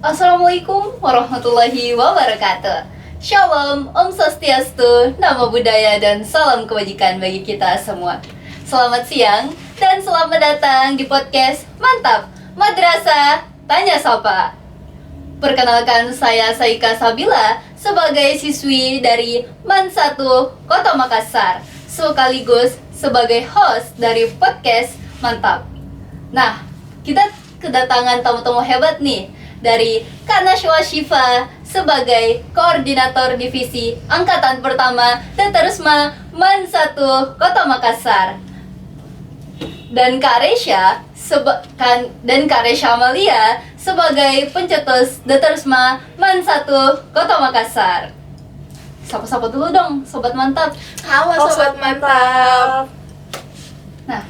Assalamualaikum warahmatullahi wabarakatuh. Shalom, Om Swastiastu, Namo Buddhaya, dan salam kebajikan bagi kita semua. Selamat siang dan selamat datang di podcast Mantap Madrasah Tanya Sapa. Perkenalkan, saya Saika Sabila sebagai siswi dari MAN 1 Kota Makassar, sekaligus sebagai host dari podcast Mantap. Nah, kita kedatangan tamu-tamu hebat nih dari Kak Nashwa Syifa sebagai Koordinator Divisi Angkatan Pertama Teterisma MAN 1 Kota Makassar, dan Kak Resha Amalia sebagai Pencetus Deterisma MAN 1 Kota Makassar. Sapa-sapa dulu dong, Sobat Mantap. Halo Sobat Mantap. Nah,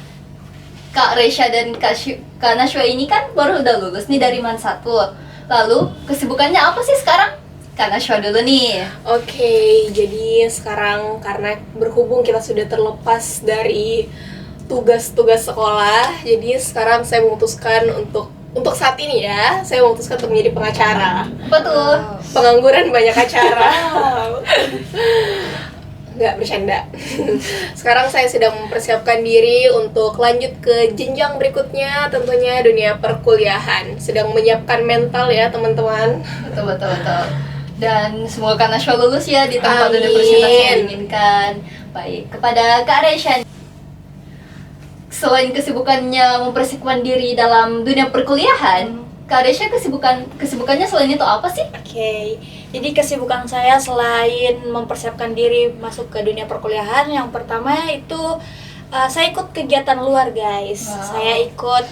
Kak Resha dan Kak Nashwa ini kan baru udah lulus nih dari MAN 1. Lalu kesibukannya apa sih sekarang? Kak Nashwa dulu nih. Oke, jadi sekarang karena berhubung kita sudah terlepas dari tugas-tugas sekolah, jadi sekarang saya memutuskan untuk saat ini ya, saya memutuskan untuk menjadi pengacara. Betul. Pengangguran banyak acara. Nggak, bercanda. Sekarang saya sedang mempersiapkan diri untuk lanjut ke jenjang berikutnya, tentunya dunia perkuliahan. Sedang menyiapkan mental ya teman-teman. Betul. Dan semoga Kak Nashwa lulus ya di tempat Amin. universitas yang diinginkan. Baik, kepada Kak Resha, selain kesibukannya mempersiapkan diri dalam dunia perkuliahan, Kak Resha kesibukannya selain itu apa sih? Oke, jadi kesibukan saya selain mempersiapkan diri masuk ke dunia perkuliahan, yang pertama itu saya ikut kegiatan luar, guys. Wow. Saya ikut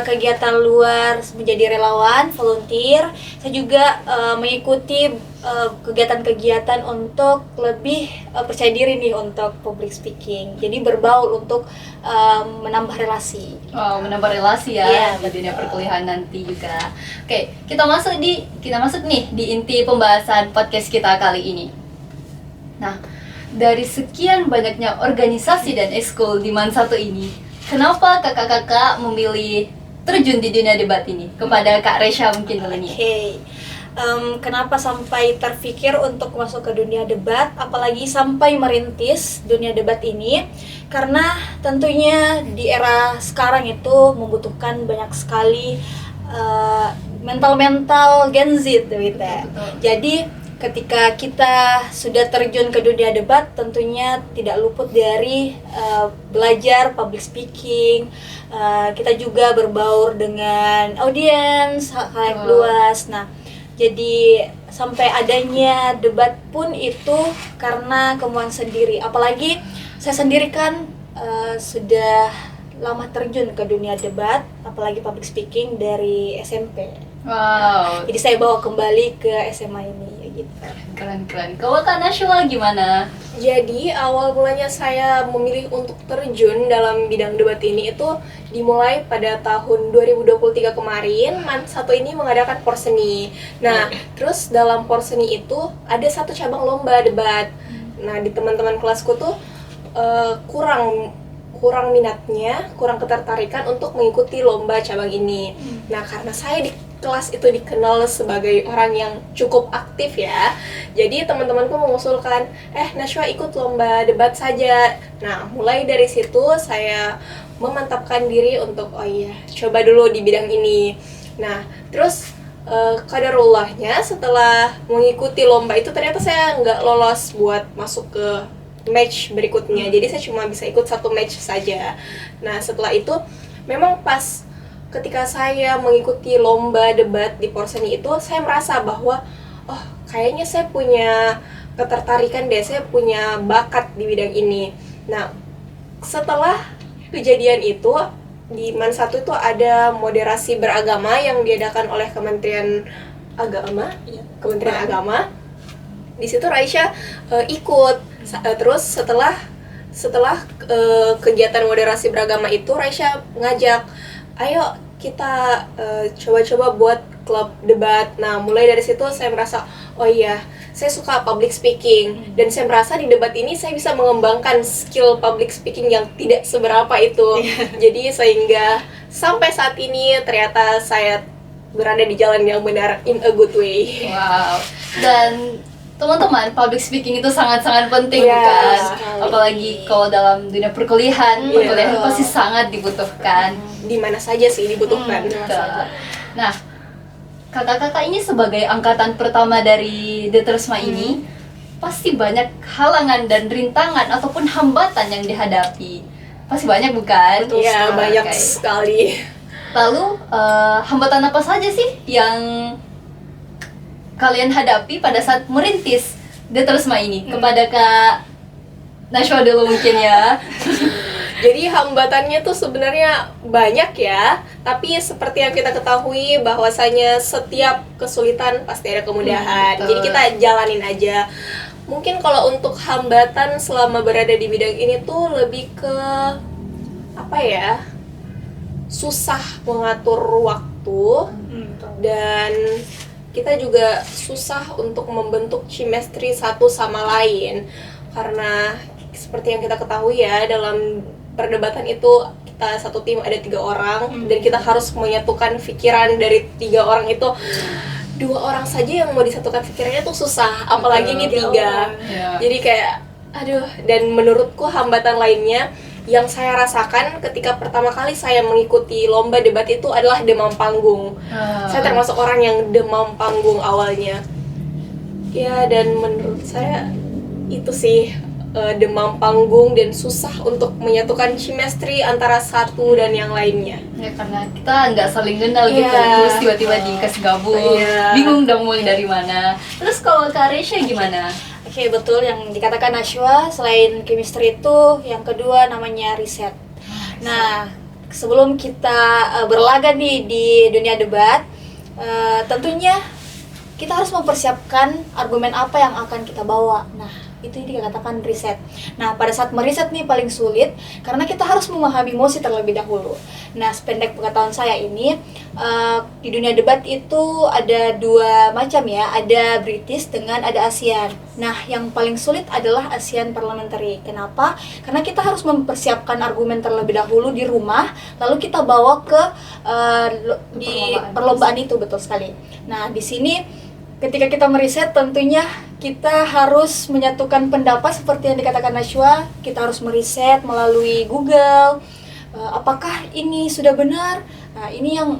kegiatan luar menjadi relawan, volunteer. Saya juga mengikuti kegiatan-kegiatan untuk lebih percaya diri nih untuk public speaking. Jadi berbaur untuk menambah relasi. Wow, menambah relasi ya Iya, di dunia betul. perkuliahan nanti juga. Oke, kita masuk nih di inti pembahasan podcast kita kali ini. Nah, dari sekian banyaknya organisasi dan ekskul di MAN 1 ini, kenapa kakak-kakak memilih terjun di dunia debat ini? Kepada Kak Resha mungkin dulu nih. Oke. Kenapa sampai terpikir untuk masuk ke dunia debat, apalagi sampai merintis dunia debat ini? Karena tentunya di era sekarang itu membutuhkan banyak sekali mental-mental Gen Z gitu ya. Betul. Jadi ketika kita sudah terjun ke dunia debat, tentunya tidak luput dari belajar public speaking. Kita juga berbaur dengan audiens halayak luas. Nah, jadi sampai adanya debat pun itu karena kemauan sendiri. Apalagi saya sendiri kan sudah lama terjun ke dunia debat, apalagi public speaking dari SMP. Wow, Jadi saya bawa kembali ke SMA ini gitu. keren. Kalau Kak Nashwa gimana? Jadi awal mulanya saya memilih untuk terjun dalam bidang debat ini itu dimulai pada tahun 2023 kemarin. MAN 1 ini mengadakan porseni. Nah, terus dalam porseni itu ada satu cabang lomba debat. Nah, di teman-teman kelasku tuh kurang minatnya, kurang ketertarikan untuk mengikuti lomba cabang ini. Nah, karena saya di kelas itu dikenal sebagai orang yang cukup aktif ya, jadi teman-temanku mengusulkan, Nashwa ikut lomba debat saja. Nah, mulai dari situ saya memantapkan diri untuk, coba dulu di bidang ini. Nah, terus qadarullahnya setelah mengikuti lomba itu ternyata saya nggak lolos buat masuk ke match berikutnya. Jadi saya cuma bisa ikut satu match saja. Nah, setelah itu memang pas ketika saya mengikuti lomba debat di porseni itu, saya merasa bahwa kayaknya saya punya ketertarikan deh, saya punya bakat di bidang ini. Nah, setelah kejadian itu di MAN 1 itu ada moderasi beragama yang diadakan oleh Kementerian Agama. Di situ Raisya ikut. Terus setelah kegiatan moderasi beragama itu, Raisya ngajak, ayo kita coba-coba buat klub debat. Nah, mulai dari situ saya merasa, saya suka public speaking, dan saya merasa di debat ini saya bisa mengembangkan skill public speaking yang tidak seberapa itu. Jadi sehingga sampai saat ini ternyata saya berada di jalan yang benar in a good way. Wow. Dan teman-teman, public speaking itu sangat-sangat penting Iya, kan? sekali. Apalagi kalau dalam dunia perkuliahan, Iya. perkuliahan pasti sangat dibutuhkan. Di mana saja sih dibutuhkan. Betul. Nah, kakak-kakak ini sebagai angkatan pertama dari Detersma ini pasti banyak halangan dan rintangan ataupun hambatan yang dihadapi. Pasti banyak bukan? Iya, banyak Oke. sekali. Lalu hambatan apa saja sih yang kalian hadapi pada saat merintis Detersma ini? Kepada Kak Nashwa dulu mungkin ya. Jadi hambatannya tuh sebenarnya banyak ya, tapi seperti yang kita ketahui bahwasanya setiap kesulitan pasti ada kemudahan. Betul. Jadi kita jalanin aja. Mungkin kalau untuk hambatan selama berada di bidang ini tuh lebih ke apa ya? Susah mengatur waktu dan kita juga susah untuk membentuk chemistry satu sama lain. Karena seperti yang kita ketahui ya, dalam perdebatan itu kita satu tim ada 3 orang dan kita harus menyatukan pikiran dari 3 orang itu. 2 orang saja yang mau disatukan pikirannya tuh susah, apalagi ini 3. Ya. Jadi kayak aduh, dan menurutku hambatan lainnya yang saya rasakan ketika pertama kali saya mengikuti lomba debat itu adalah demam panggung. Saya termasuk orang yang demam panggung awalnya. Ya, dan menurut saya itu sih demam panggung dan susah untuk menyatukan chemistry antara satu dan yang lainnya. Ya karena kita nggak saling kenal gitu, Iya. terus tiba-tiba dikasih gabung, Iya. bingung dong mulai dari mana. Terus kalau Kak Resya gimana? Oke, betul yang dikatakan Nashwa, selain chemistry itu yang kedua namanya riset. Nah, sebelum kita berlaga nih di dunia debat, tentunya kita harus mempersiapkan argumen apa yang akan kita bawa. Nah, itu dikatakan riset. Nah, pada saat meriset nih paling sulit karena kita harus memahami emosi terlebih dahulu. Nah, sependek pengetahuan saya ini di dunia debat itu ada 2 macam ya, ada British dengan ada ASEAN. Nah, yang paling sulit adalah ASEAN Parliamentary. Kenapa? Karena kita harus mempersiapkan argumen terlebih dahulu di rumah, lalu kita bawa ke di perlombaan itu, betul sekali. Nah, di sini ketika kita meriset tentunya kita harus menyatukan pendapat seperti yang dikatakan Nashwa. Kita harus meriset melalui Google, apakah ini sudah benar. Nah, ini yang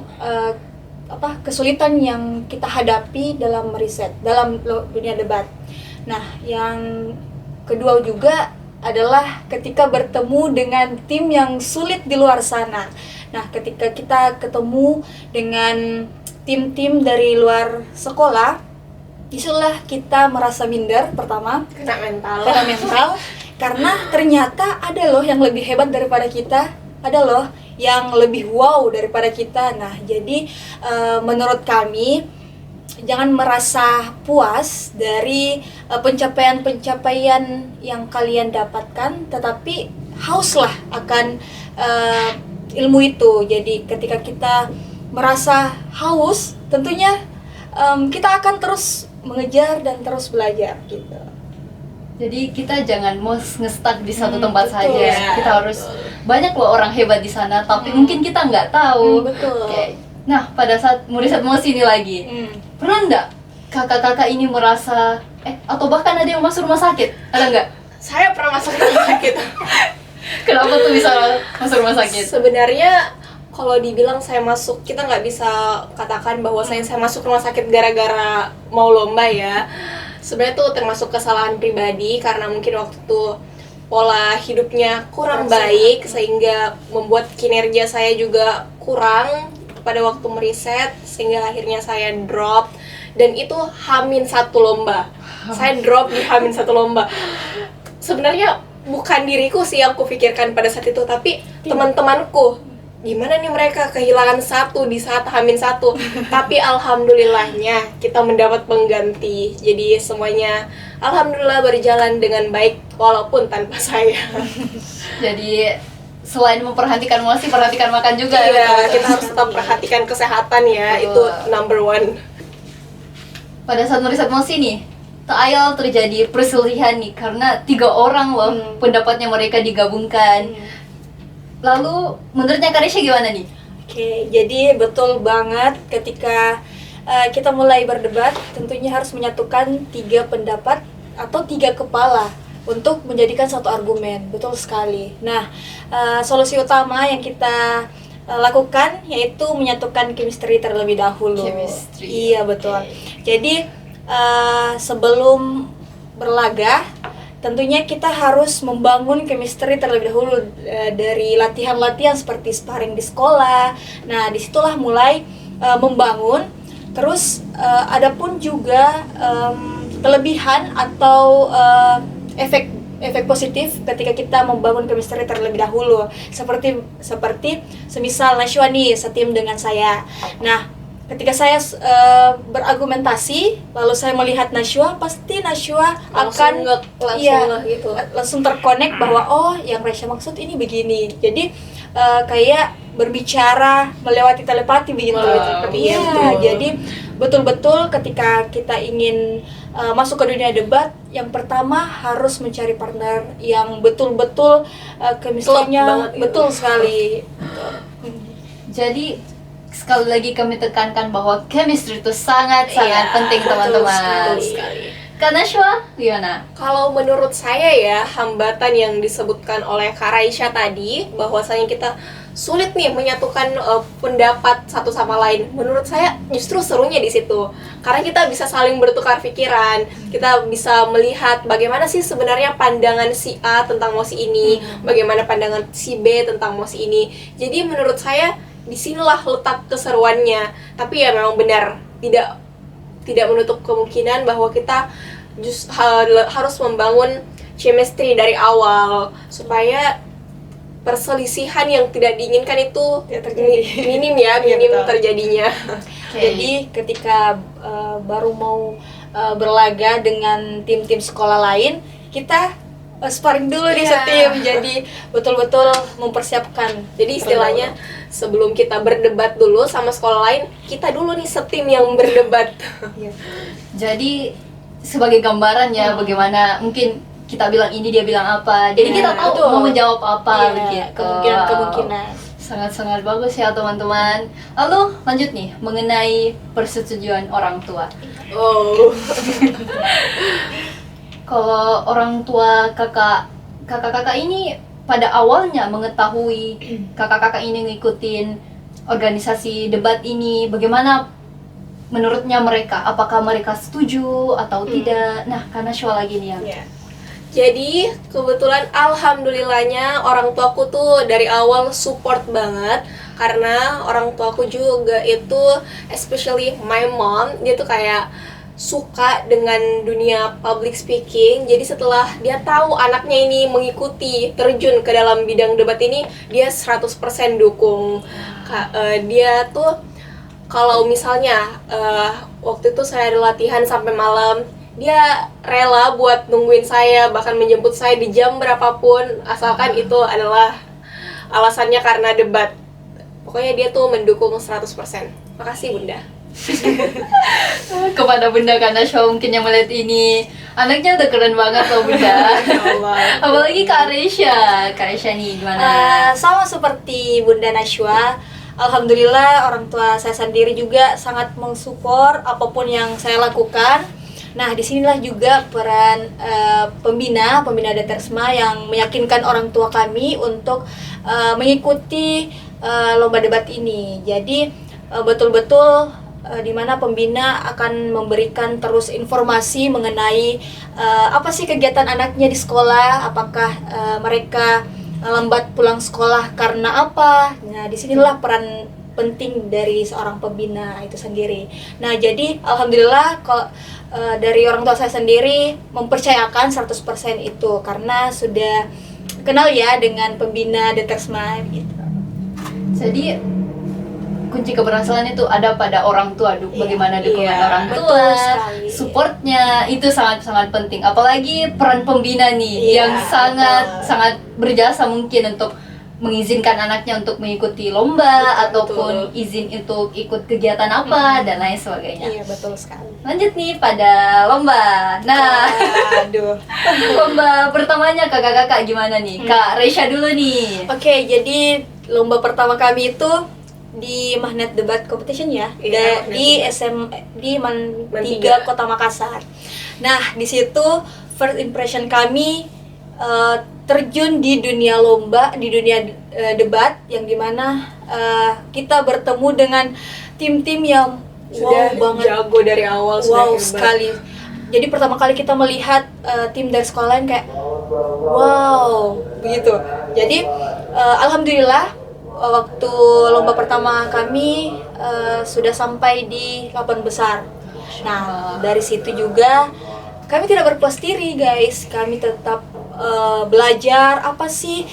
kesulitan yang kita hadapi dalam meriset dalam dunia debat. Nah, yang kedua juga adalah ketika bertemu dengan tim yang sulit di luar sana. Nah, ketika kita ketemu dengan tim-tim dari luar sekolah, itulah kita merasa minder pertama, Kena mental. karena ternyata ada loh yang lebih hebat daripada kita, ada loh yang lebih wow daripada kita. Nah, jadi menurut kami jangan merasa puas dari pencapaian-pencapaian yang kalian dapatkan, tetapi hauslah akan ilmu itu. Jadi ketika kita merasa haus, tentunya kita akan terus mengejar dan terus belajar gitu. Jadi kita jangan mau nge-stuck di satu tempat betul. saja. Ya, Kita harus banyak loh orang hebat di sana, tapi mungkin kita nggak tahu. Betul. Oke. Nah, pada saat meriset emosi ini lagi, pernah nggak kakak-kakak ini merasa atau bahkan ada yang masuk rumah sakit? Ada nggak? Saya pernah masuk rumah sakit. Kenapa tuh bisa masuk rumah sakit? Sebenarnya kalau dibilang saya masuk, kita nggak bisa katakan bahwa saya masuk rumah sakit gara-gara mau lomba ya. Sebenarnya tuh termasuk kesalahan pribadi karena mungkin waktu itu pola hidupnya kurang baik sehingga membuat kinerja saya juga kurang pada waktu meriset sehingga akhirnya saya drop, dan itu H-1 lomba. Saya drop di H-1 lomba. Sebenarnya bukan diriku sih yang kupikirkan pada saat itu, tapi teman-temanku. Gimana nih mereka kehilangan 1 di saat H-1. Tapi alhamdulillahnya kita mendapat pengganti. Jadi semuanya alhamdulillah berjalan dengan baik walaupun tanpa saya. Jadi selain memperhatikan emosi, perhatikan makan juga. Iya, kita harus tetap perhatikan kesehatan ya. Betul. Itu number 1. Pada saat meriset emosi nih, tak ayal terjadi perselisihan nih karena 3 orang loh pendapatnya mereka digabungkan. Lalu menurutnya Kak Resya gimana nih? Oke, jadi betul banget ketika kita mulai berdebat, tentunya harus menyatukan 3 pendapat atau 3 kepala untuk menjadikan satu argumen. Betul sekali. Nah, solusi utama yang kita lakukan yaitu menyatukan chemistry terlebih dahulu. Chemistry. Iya, betul. Oke. Jadi sebelum berlaga, tentunya kita harus membangun chemistry terlebih dahulu dari latihan-latihan seperti sparring di sekolah. Nah, disitulah mulai membangun. Terus adapun juga kelebihan atau efek positif ketika kita membangun chemistry terlebih dahulu. Seperti semisal Nashwa nih setim dengan saya. Nah, ketika saya berargumentasi lalu saya melihat Nashwa, pasti Nashwa akan langsung terkonek bahwa oh yang Resya maksud ini begini. Jadi kayak berbicara melewati telepati begitu. Iya, jadi betul-betul ketika kita ingin masuk ke dunia debat, yang pertama harus mencari partner yang betul-betul chemistry-nya betul sekali. Jadi sekali lagi kami tekankan bahwa chemistry itu sangat-sangat penting teman-teman. Karena Shwa, gimana? Kalau menurut saya ya, hambatan yang disebutkan oleh Kak Raisya tadi, bahwasanya kita sulit nih menyatukan pendapat satu sama lain. Menurut saya justru serunya di situ. Karena kita bisa saling bertukar pikiran, kita bisa melihat bagaimana sih sebenarnya pandangan si A tentang mosi ini, bagaimana pandangan si B tentang mosi ini. Jadi menurut saya disinilah letak keseruannya. Tapi ya memang benar, tidak menutup kemungkinan bahwa kita harus membangun chemistry dari awal supaya perselisihan yang tidak diinginkan itu minim terjadinya. Jadi ketika baru mau berlaga dengan tim-tim sekolah lain, kita sparring dulu di setim. Jadi betul-betul mempersiapkan. Jadi istilahnya sebelum kita berdebat dulu sama sekolah lain, kita dulu nih setim yang berdebat. Jadi sebagai gambaran ya bagaimana mungkin kita bilang ini dia bilang apa. Jadi kita tahu mau menjawab apa begitu. Kemungkinan. Sangat-sangat bagus ya teman-teman. Lalu lanjut nih mengenai persetujuan orang tua. Kalau orang tua kakak-kakak ini pada awalnya mengetahui kakak-kakak ini ngikutin organisasi debat ini, bagaimana menurutnya mereka? Apakah mereka setuju atau tidak? Nah, karena Shwa lagi nih yang Jadi kebetulan alhamdulillahnya orang tuaku tuh dari awal support banget. Karena orang tuaku juga itu, especially my mom, dia tuh kayak suka dengan dunia public speaking. Jadi setelah dia tahu anaknya ini mengikuti terjun ke dalam bidang debat ini, dia 100% dukung. Dia tuh kalau misalnya waktu itu saya ada latihan sampai malam, dia rela buat nungguin saya, bahkan menjemput saya di jam berapapun, asalkan itu adalah alasannya karena debat. Pokoknya dia tuh mendukung 100%. Makasih Bunda. kepada Bunda, karena Shwa mungkin yang melihat ini anaknya udah keren banget loh Bunda. Apalagi Kak Resya nih gimana? Sama seperti Bunda Nashwa, alhamdulillah orang tua saya sendiri juga sangat mensupport apapun yang saya lakukan. Nah, disinilah juga peran pembina Detersma yang meyakinkan orang tua kami untuk mengikuti lomba debat ini. Jadi betul-betul di mana pembina akan memberikan terus informasi mengenai apa sih kegiatan anaknya di sekolah, apakah mereka lambat pulang sekolah karena apa. Nah, disinilah peran penting dari seorang pembina itu sendiri. Nah, jadi alhamdulillah kalau dari orang tua saya sendiri mempercayakan 100% itu karena sudah kenal ya dengan pembina Detersma gitu. Jadi kunci keberhasilan itu ada pada orang tua. Bagaimana dukungan orang tua, betul sekali. supportnya itu sangat-sangat penting. Apalagi peran pembina nih yang sangat berjasa mungkin untuk mengizinkan anaknya untuk mengikuti lomba ataupun izin untuk ikut kegiatan apa dan lain sebagainya. Iya, betul sekali. Lanjut nih pada lomba. Nah, lomba pertamanya kakak-kakak gimana nih? Kak Resya dulu nih. Oke, jadi lomba pertama kami itu di Magnet Debat Competition ya, Iya, di Magnet di Man Man 3 3. Kota Makassar. Nah, di situ first impression kami terjun di dunia lomba, di dunia debat yang dimana kita bertemu dengan tim-tim yang Sudah wow banget, jago dari awal, sudah wow hebat. sekali. Jadi pertama kali kita melihat tim dari sekolah lain kayak wow begitu. Jadi alhamdulillah waktu lomba pertama kami sudah sampai di 8 besar. Nah, dari situ juga kami tidak berpuas diri guys, kami tetap belajar apa sih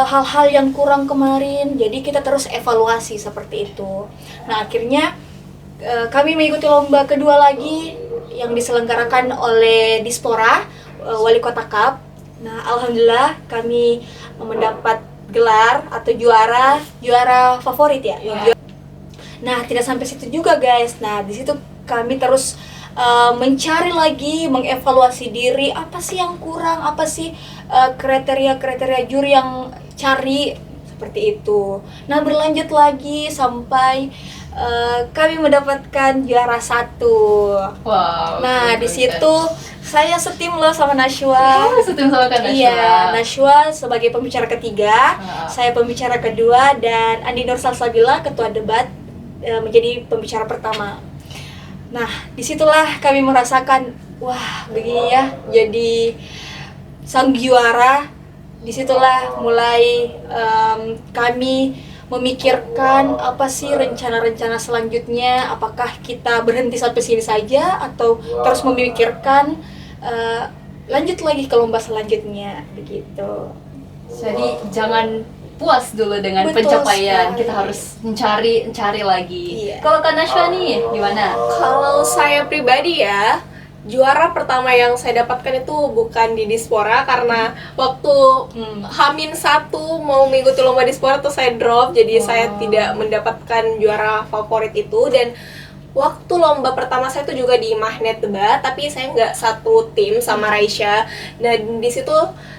hal-hal yang kurang kemarin, jadi kita terus evaluasi seperti itu. Nah, akhirnya kami mengikuti lomba kedua lagi yang diselenggarakan oleh Dispora Wali Kota Cup. Nah, alhamdulillah kami mendapat gelar atau juara favorit ya. Iya. Nah, tidak sampai situ juga guys. Nah, di situ kami terus mencari lagi, mengevaluasi diri, apa sih yang kurang, apa sih kriteria-kriteria juri yang cari, seperti itu. Nah, berlanjut lagi sampai kami mendapatkan juara 1. Wow. Nah, di situ saya setim loh sama Nashwa. Oh, setim sama Kak Nashwa. Iya, Nashwa sebagai pembicara ketiga, saya pembicara kedua, dan Andi Nur Salsabila ketua debat menjadi pembicara pertama. Nah, disitulah kami merasakan, wah begini ya, jadi sang juara. Disitulah mulai kami memikirkan apa sih rencana-rencana selanjutnya, apakah kita berhenti sampai sini saja atau terus memikirkan lanjut lagi ke lomba selanjutnya, begitu. Jadi jangan puas dulu dengan Betul pencapaian, sekali. kita harus mencari lagi. Iya. Kalau Kak Nashwa nih gimana? Kalau saya pribadi ya, juara pertama yang saya dapatkan itu bukan di Dispora, karena waktu H-1 mau mengikuti lomba Dispora tuh saya drop, jadi saya tidak mendapatkan juara favorit itu. Dan waktu lomba pertama saya itu juga di Magnet Debat, tapi saya nggak satu tim sama Raisya. Dan di situ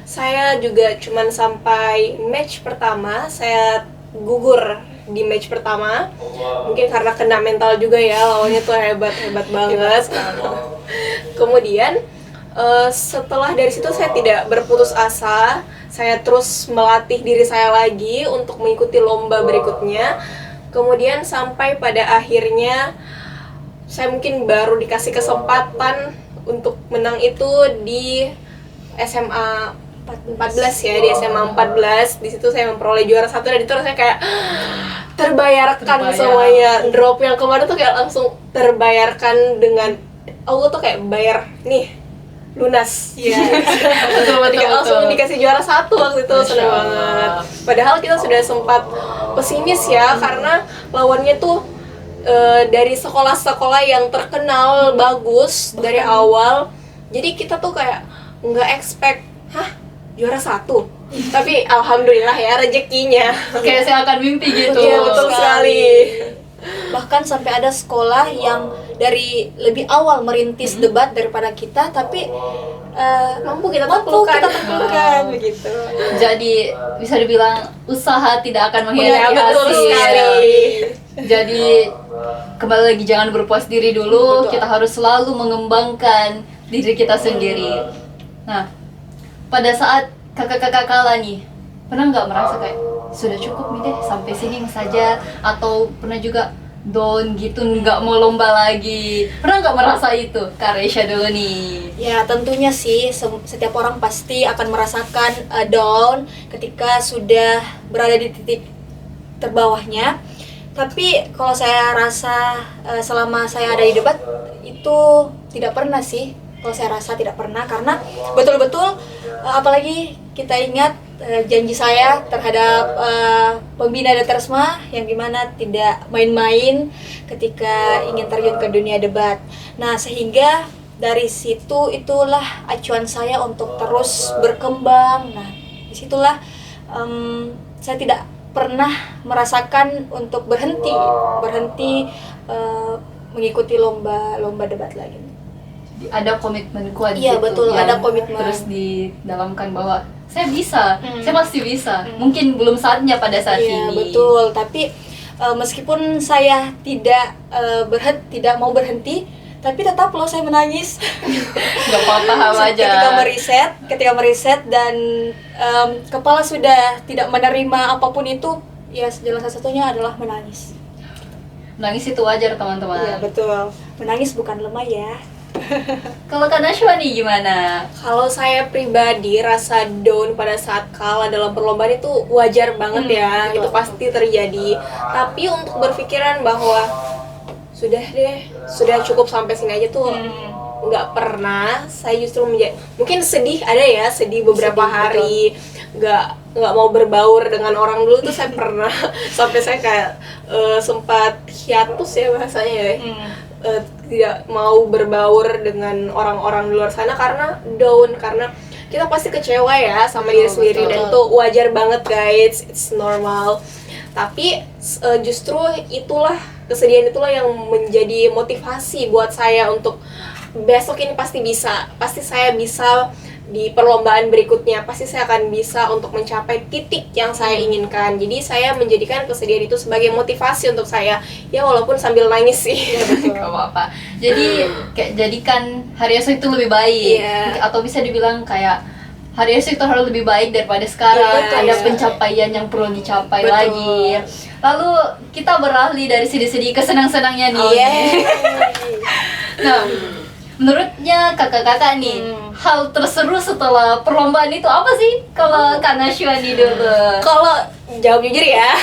saya juga cuman sampai match pertama, saya gugur di match pertama. Mungkin karena kena mental juga ya, lawannya tuh hebat banget. Kemudian setelah dari situ saya tidak berputus asa, saya terus melatih diri saya lagi untuk mengikuti lomba berikutnya. Kemudian sampai pada akhirnya saya mungkin baru dikasih kesempatan untuk menang itu di SMA 14 ya, di SMA 14. Di situ saya memperoleh juara 1, dan itu rasanya kayak terbayarkan semuanya. Drop yang kemarin tuh kayak langsung terbayarkan dengan Allah tuh kayak bayar nih lunas. Iya. Betul. Langsung dikasih juara 1 waktu itu, seneng banget. Padahal kita sudah sempat pesimis ya, karena lawannya tuh dari sekolah-sekolah yang terkenal bagus dari awal. Jadi kita tuh kayak nggak expect, juara 1. Tapi alhamdulillah ya, rezekinya. Kayak saya akan mimpi gitu. Iya, betul sekali. Bahkan sampai ada sekolah yang dari lebih awal merintis debat daripada kita, tapi Mampu kita mampu taklukkan. kita taklukkan, begitu. Jadi bisa dibilang usaha tidak akan Iya, mengkhianati betul hasil. sekali. Jadi kembali lagi, jangan berpuas diri dulu. Betul. Kita harus selalu mengembangkan diri kita sendiri. Nah, pada saat kakak-kakak kala nih, pernah nggak merasa kayak sudah cukup nih deh sampai sini saja, atau pernah juga down gitu, nggak mau lomba lagi? Pernah nggak merasa itu? Kak Raisya dulu nih. Ya, tentunya sih setiap orang pasti akan merasakan down ketika sudah berada di titik terbawahnya. Tapi kalau saya rasa selama saya ada di debat itu tidak pernah sih. Kalau saya rasa tidak pernah, karena betul-betul apalagi kita ingat janji saya terhadap pembina Datersma yang dimana tidak main-main ketika ingin terjun ke dunia debat. Nah, sehingga dari situ itulah acuan saya untuk terus berkembang. Nah, disitulah saya tidak pernah merasakan untuk berhenti mengikuti lomba debat lagi. Ada komitmen kuat. Iya, gitu, betul, yang ada komitmen. terus didalamkan bahwa saya bisa, Hmm. saya pasti bisa. Mungkin belum saatnya pada saat Iya, ini. betul. Tapi meskipun saya tidak mau berhenti, tapi tetap loh saya menangis. Gak apa-apa aja. Ketika meriset dan kepala sudah tidak menerima apapun itu, ya jalan satu-satunya adalah menangis. Nangis itu wajar Iya teman-teman. betul, menangis bukan lemah ya. Kalau Kak Nashwa nih gimana? Kalau saya pribadi rasa down pada saat kalah dalam perlombaan itu wajar banget ya, betul. itu pasti terjadi. Tapi untuk berpikiran bahwa sudah deh, sudah cukup sampai sini aja tuh nggak pernah. Saya justru mungkin sedih, ada ya sedih beberapa Sedih, hari, nggak mau berbaur dengan orang dulu tuh saya pernah sampai saya kayak sempat hiatus ya bahasanya ya. Tidak mau berbaur dengan orang-orang di luar sana karena down, karena kita pasti kecewa ya sama diri sendiri, dan itu wajar banget guys, it's normal. Tapi justru kesedihan itulah yang menjadi motivasi buat saya untuk besok ini pasti saya bisa di perlombaan berikutnya, pasti saya akan bisa untuk mencapai titik yang saya inginkan. Jadi saya menjadikan kesedihan itu sebagai motivasi untuk saya, ya walaupun sambil nangis sih. Gak apa-apa. Jadi kayak jadikan hari esok itu lebih baik. Atau bisa dibilang kayak hari esok itu harus lebih baik daripada sekarang. Ada pencapaian yang perlu dicapai lagi. Lalu kita beralih dari sedih-sedih ke senang-senangnya nih. Nah, menurutnya kakak-kakak nih, hal terseru setelah perlombaan itu apa sih? Kalau Kak Nashwa nih dulu. Kalau jawab jujur ya,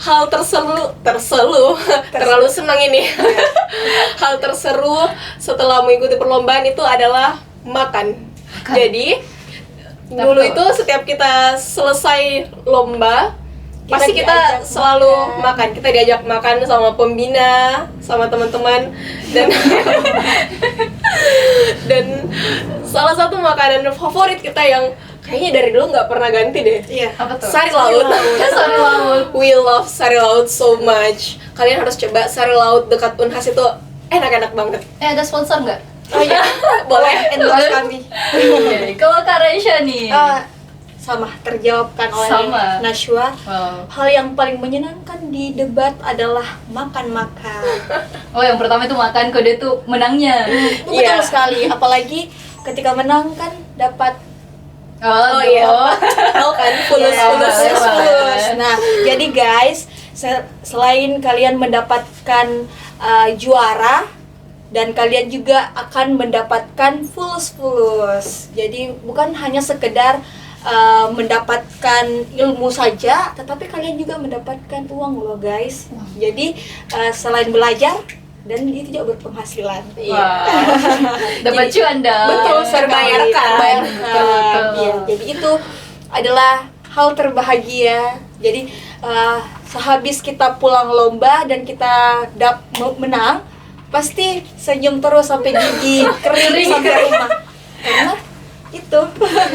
hal terlalu senang ini. Hal terseru setelah mengikuti perlombaan itu adalah makan. Jadi dulu itu setiap kita selesai lomba, pasti kita selalu makan. Kita diajak makan sama pembina, sama teman-teman, dan salah satu makanan favorit kita yang kayaknya dari dulu nggak pernah ganti deh. Iya. Apa tuh? Sari laut. Sari laut. We love sari laut so much. Kalian harus coba sari laut dekat Unhas, itu enak-enak banget. Ada sponsor nggak? Oh iya, Boleh. endorse kami. Oke. Kalau Kak Raisya nih. Sama, terjawabkan oleh Sama. Nashwa. Wow. Hal yang paling menyenangkan di debat adalah makan-makan. Oh, yang pertama itu makan, kode itu menangnya. Betul sekali, apalagi ketika menang kan dapat Oh iya. Tahu kan, fulus. Nah, jadi guys, selain kalian mendapatkan juara, dan kalian juga akan mendapatkan fulus. Jadi bukan hanya sekedar mendapatkan ilmu saja, tetapi kalian juga mendapatkan uang loh guys. Jadi selain belajar, dan itu juga berpenghasilan. Wah. Dapat cuan dong. Betul, terbayarkan. Betul. Iya, jadi itu adalah hal terbahagia. Jadi sehabis kita pulang lomba dan kita menang, pasti senyum terus sampai gigi kering sampai rumah. Karena itu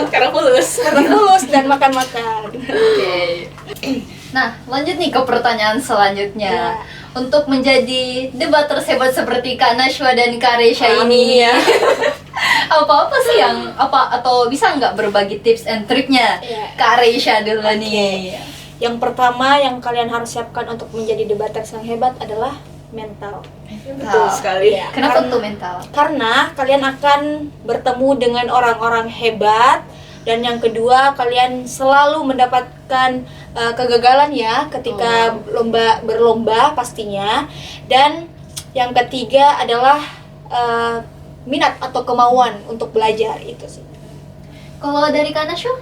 Karena fulus dan makan-makan. Oke. Nah, lanjut nih ke pertanyaan selanjutnya. Ya. Untuk menjadi debater hebat seperti Kak Nashwa dan Kak Raisya Amin ini, ya. apa sih yang atau bisa nggak berbagi tips and triknya? Ya. Kak Raisya dulu nih. Yang pertama yang kalian harus siapkan untuk menjadi debater yang hebat adalah mental. Betul sekali. Iya. Kenapa tuh mental? Karena kalian akan bertemu dengan orang-orang hebat, dan yang kedua kalian selalu mendapatkan kegagalan ya ketika berlomba pastinya, dan yang ketiga adalah minat atau kemauan untuk belajar, itu sih. Kalau dari Kak Nashwa?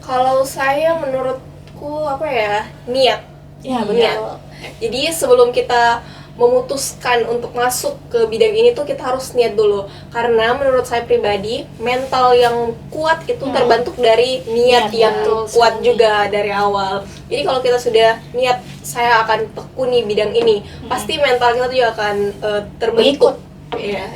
Kalau saya menurutku niat. Ya, Niat. Jadi sebelum kita memutuskan untuk masuk ke bidang ini tuh kita harus niat dulu, karena menurut saya pribadi mental yang kuat itu terbentuk dari niat yang kuat juga dari awal. Jadi kalau kita sudah niat saya akan tekuni bidang ini, pasti mental kita tuh juga akan terbentuk. Iya.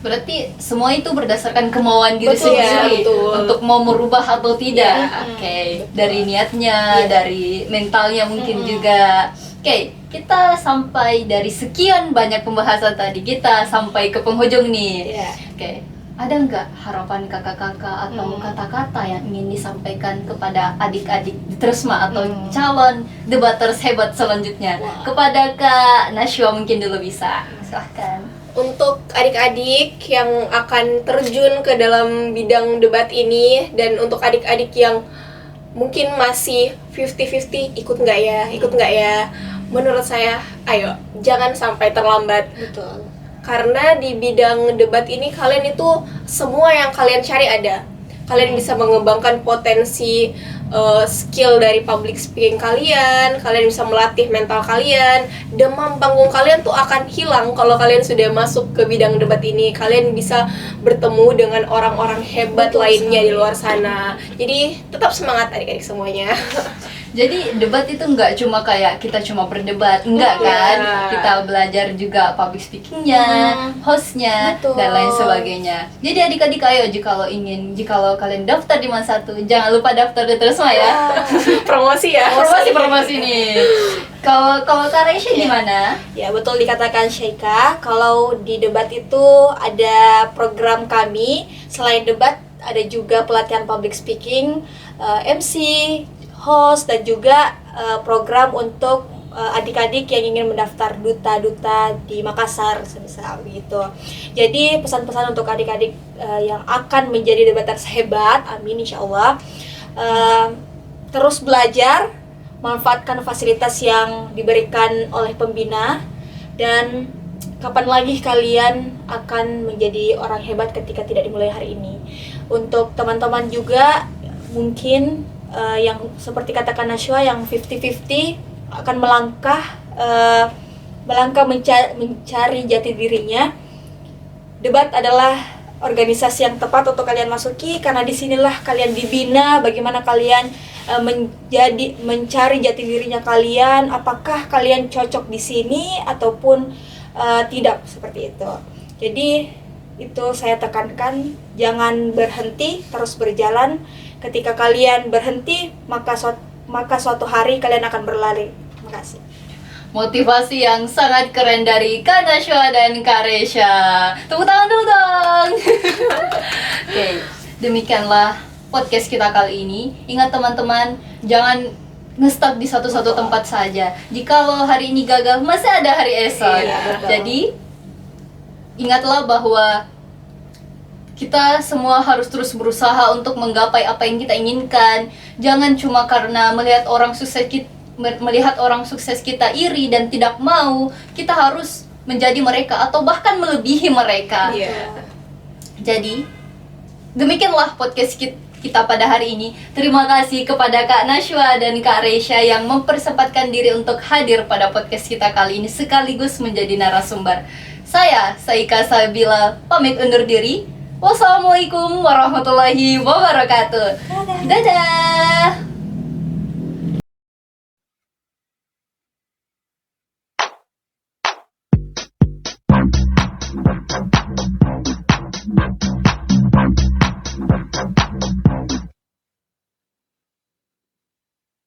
Berarti semua itu berdasarkan kemauan diri Betul, sendiri betul. untuk mau merubah atau tidak. Iya. Oke, dari niatnya, dari mentalnya mungkin juga. Oke, kita sampai dari sekian banyak pembahasan tadi, kita sampai ke penghujung nih. Iya. Oke, ada nggak harapan kakak-kakak atau kata-kata yang ingin disampaikan kepada adik-adik di Trisma atau calon debaters hebat selanjutnya? Kepada Kak Nashwa mungkin dulu bisa, silahkan. Untuk adik-adik yang akan terjun ke dalam bidang debat ini, dan untuk adik-adik yang mungkin masih 50-50, ikut nggak ya, menurut saya, ayo, jangan sampai terlambat. Betul. Karena di bidang debat ini kalian itu semua yang kalian cari ada. Kalian bisa mengembangkan potensi skill dari public speaking kalian bisa melatih mental kalian. Demam panggung kalian tuh akan hilang kalau kalian sudah masuk ke bidang debat ini. Kalian bisa bertemu dengan orang-orang hebat lainnya di luar sana. Jadi tetap semangat adik-adik semuanya. Jadi debat itu nggak cuma kayak kita cuma berdebat, enggak kan? Kita belajar juga public speakingnya, hostnya, Betul. dan lain sebagainya. Jadi adik-adik ayo jikalau kalian daftar di Mas 1, jangan lupa daftar di Trisma ya. Promosi ya. Promosi nih. Kalau Kak Reisha gimana? Ya, betul dikatakan Syaika. Kalau di debat itu ada program kami, selain debat ada juga pelatihan public speaking, MC, host, dan juga program untuk adik-adik yang ingin mendaftar duta-duta di Makassar semisal begitu. Jadi pesan-pesan untuk adik-adik yang akan menjadi debaters hebat, amin insyaallah, terus belajar, manfaatkan fasilitas yang diberikan oleh pembina, dan kapan lagi kalian akan menjadi orang hebat ketika tidak dimulai hari ini. Untuk teman-teman juga mungkin yang seperti katakan Nashwa yang 50-50 akan melangkah mencari jati dirinya. Debat adalah organisasi yang tepat untuk kalian masuki, karena disinilah kalian dibina bagaimana kalian mencari jati dirinya kalian, apakah kalian cocok di sini ataupun tidak, seperti itu. Jadi itu saya tekankan, jangan berhenti, terus berjalan. Ketika kalian berhenti, maka suatu hari kalian akan berlari. Terima kasih. Motivasi yang sangat keren dari Kak Nashwa dan Kak Reisha. Tepuk tangan dulu dong. Oke, demikianlah podcast kita kali ini. Ingat teman-teman, jangan nge-stuck di satu-satu tempat saja. Jikalau hari ini gagal, masih ada hari esok. Jadi, ingatlah bahwa kita semua harus terus berusaha untuk menggapai apa yang kita inginkan. Jangan cuma karena melihat orang sukses kita iri dan tidak mau. Kita harus menjadi mereka atau bahkan melebihi mereka. Jadi, demikianlah podcast kita pada hari ini. Terima kasih kepada Kak Nashwa dan Kak Reisha yang mempersempatkan diri untuk hadir pada podcast kita kali ini sekaligus menjadi narasumber. Saya, Saika Sabila, pamit undur diri. Wassalamualaikum warahmatullahi wabarakatuh. Dadah.